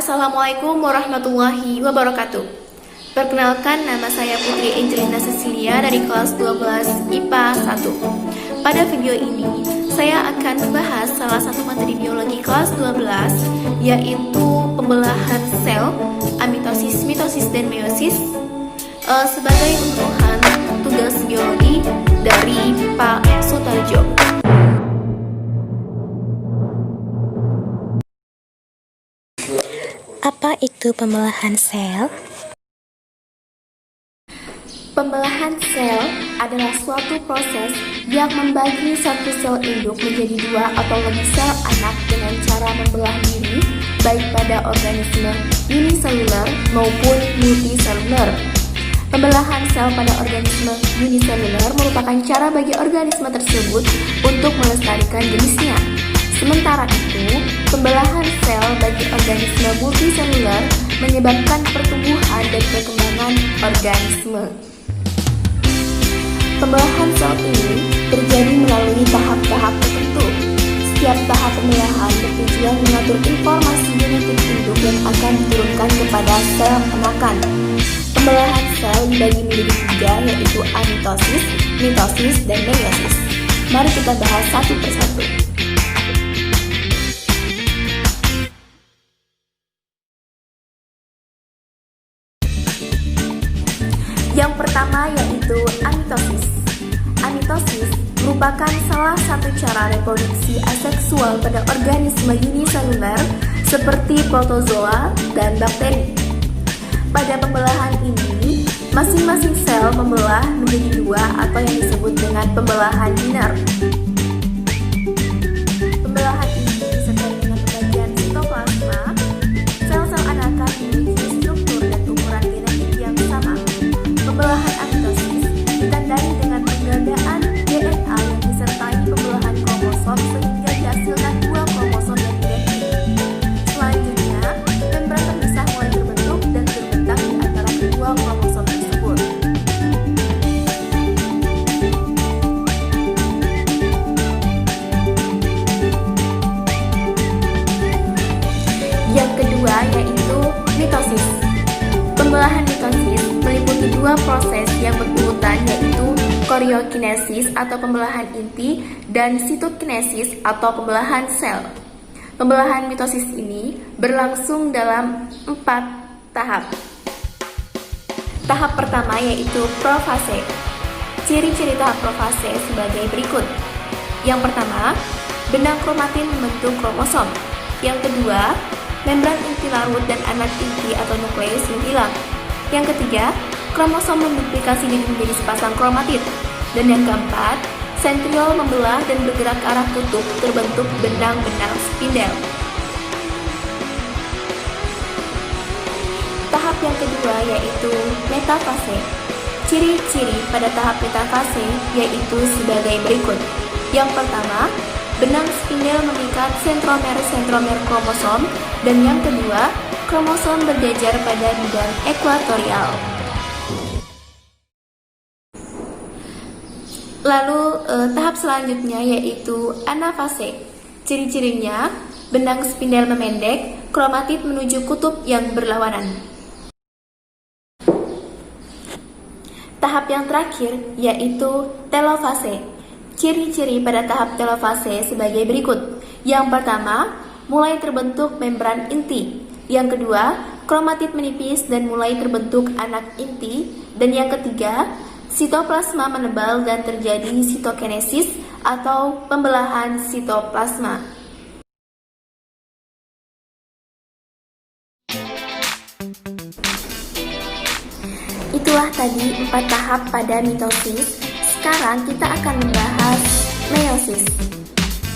Assalamualaikum warahmatullahi wabarakatuh. Perkenalkan, nama saya Putri Angelina Cecilia dari kelas 12 IPA 1. Pada video ini, saya akan membahas salah satu materi biologi kelas 12, yaitu pembelahan sel, amitosis, mitosis, dan meiosis sebagai unduhan tugas biologi dari Pak Sutarjo. Apa itu pembelahan sel? Pembelahan sel adalah suatu proses yang membagi satu sel induk menjadi dua atau lebih sel anak dengan cara membelah diri, baik pada organisme uniseluler maupun multiseluler. Pembelahan sel pada organisme uniseluler merupakan cara bagi organisme tersebut untuk melestarikan jenisnya. Sementara itu, pembelahan sel bagi organisme multiseluler menyebabkan pertumbuhan dan perkembangan organisme. Pembelahan sel ini terjadi melalui tahap-tahap tertentu. Setiap tahap pembelahan bertujuan mengatur informasi genetik induk yang akan diturunkan kepada sel anakan. Pembelahan sel dibagi menjadi tiga, yaitu amitosis, mitosis, dan meiosis. Mari kita bahas satu persatu. Yang pertama yaitu amitosis. Amitosis merupakan salah satu cara reproduksi aseksual pada organisme uniseluler seperti protozoa dan bakteri. Pada pembelahan ini, masing-masing sel membelah menjadi dua atau yang disebut dengan pembelahan biner. Pembelahan ini disertai dengan pembagian sitoplasma. Sel-sel anakan memiliki struktur dan ukuran genetik yang sama. Pembelahan amitosis ditandai dengan penggandaan DNA yang disertai pembelahan kromosom sehingga dihasilkan dua kromosom yang identik. Selanjutnya, membran terpisah mulai terbentuk dan terbentang di antara kedua kromosom tersebut. Yang kedua yaitu mitosis. Pembelahan mitosis meliputi dua proses yang berurutan, yaitu koriokinesis atau pembelahan inti dan sitokinesis atau pembelahan sel. Pembelahan mitosis ini berlangsung dalam 4 tahap. Tahap pertama yaitu profase. Ciri-ciri tahap profase sebagai berikut. Yang pertama, benang kromatin membentuk kromosom. Yang kedua, membran inti larut dan anak inti atau nukleus menghilang. Yang ketiga, kromosom menduplikasi diri menjadi sepasang kromatid. Dan yang keempat, sentriol membelah dan bergerak ke arah kutub, terbentuk benang-benang spindel. Tahap yang kedua yaitu metafase. Ciri-ciri pada tahap metafase yaitu sebagai berikut. Yang pertama, benang spindel mengikat sentromer kromosom, dan yang kedua, kromosom berjajar pada bidang ekuatorial. Lalu tahap selanjutnya yaitu anafase. Ciri-cirinya, benang spindel memendek, kromatid menuju kutub yang berlawanan. Tahap yang terakhir yaitu telofase. Ciri-ciri pada tahap telofase sebagai berikut. Yang pertama, mulai terbentuk membran inti. Yang kedua, kromatid menipis dan mulai terbentuk anak inti. Dan yang ketiga, sitoplasma menebal dan terjadi sitokinesis atau pembelahan sitoplasma. Itulah tadi 4 tahap pada mitosis. Sekarang kita akan membahas meiosis.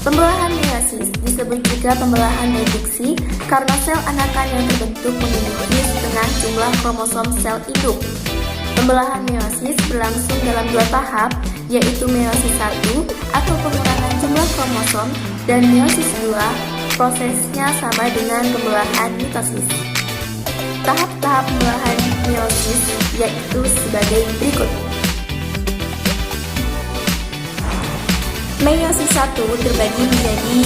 Pembelahan meiosis disebut juga pembelahan reduksi karena sel anakan yang terbentuk memiliki setengah jumlah kromosom sel induk. Pembelahan meiosis berlangsung dalam 2 tahap, yaitu meiosis 1 atau pengurangan jumlah kromosom, dan meiosis 2 prosesnya sama dengan pembelahan mitosis. Tahap-tahap pembelahan meiosis yaitu sebagai berikut. Meiosis 1 terbagi menjadi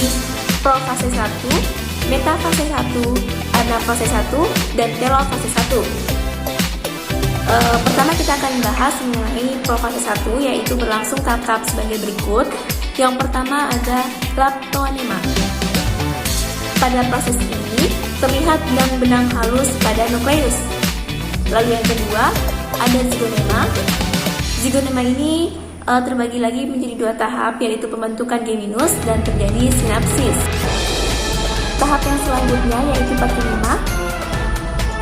profase 1, metafase 1, anafase 1, dan telofase 1. Pertama kita akan bahas mengenai profase 1, yaitu berlangsung tahap-tahap sebagai berikut. Yang pertama ada leptonema. Pada proses ini terlihat benang-benang halus pada nukleus. Lalu yang kedua ada zigonema. Zigonema ini terbagi lagi menjadi dua tahap, yaitu pembentukan geminus dan terjadi sinapsis. Tahap yang selanjutnya yaitu pakinema,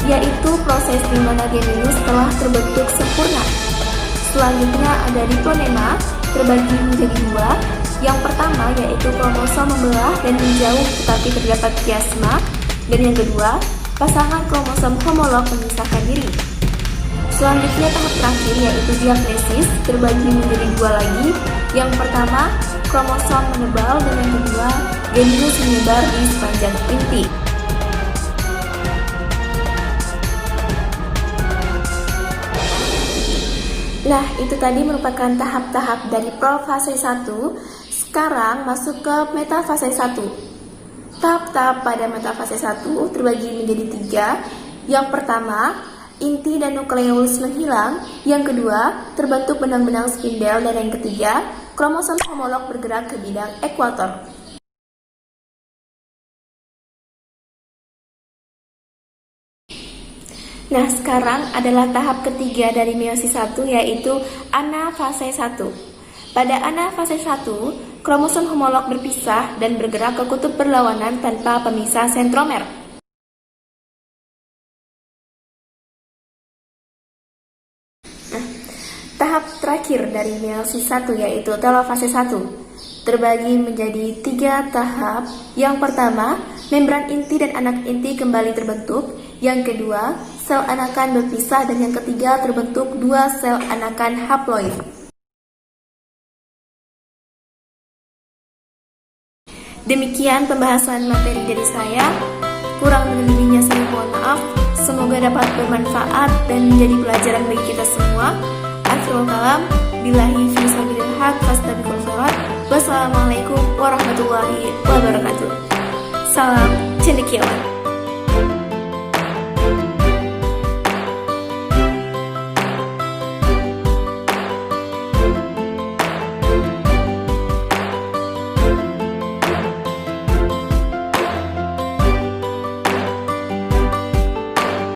yaitu proses di mana geminus telah terbentuk sempurna. Selanjutnya ada diplonema, terbagi menjadi dua. Yang pertama yaitu kromosom membelah dan menjauh tetapi terdapat kiasma, dan yang kedua pasangan kromosom homolog memisahkan diri. Selanjutnya tahap terakhir yaitu diagnesis, terbagi menjadi dua lagi. Yang pertama kromosom menebal dan yang kedua geminus menyebar di sepanjang inti. Nah, itu tadi merupakan tahap-tahap dari profase 1. Sekarang masuk ke metafase 1. Tahap-tahap pada metafase 1 terbagi menjadi 3. Yang pertama, inti dan nukleus menghilang. Yang kedua, terbentuk benang-benang spindel. Dan yang ketiga, kromosom homolog bergerak ke bidang ekuator. Nah, sekarang adalah tahap ketiga dari meiosis 1, yaitu anafase 1. Pada anafase 1, kromosom homolog berpisah dan bergerak ke kutub berlawanan tanpa pemisah sentromer. Nah, tahap terakhir dari meiosis 1 yaitu telofase 1. Terbagi menjadi 3 tahap. Yang pertama, membran inti dan anak inti kembali terbentuk. Yang kedua, sel anakan berpisah, dan yang ketiga terbentuk 2 sel anakan haploid. Demikian pembahasan materi dari saya. Kurang dan lebihnya saya mohon maaf. Semoga dapat bermanfaat dan menjadi pelajaran bagi kita semua. Akhirul kalam, billahi fi sabilil haq, fastabiqul khairat. Wassalamualaikum warahmatullahi wabarakatuh. Salam cendekiawan.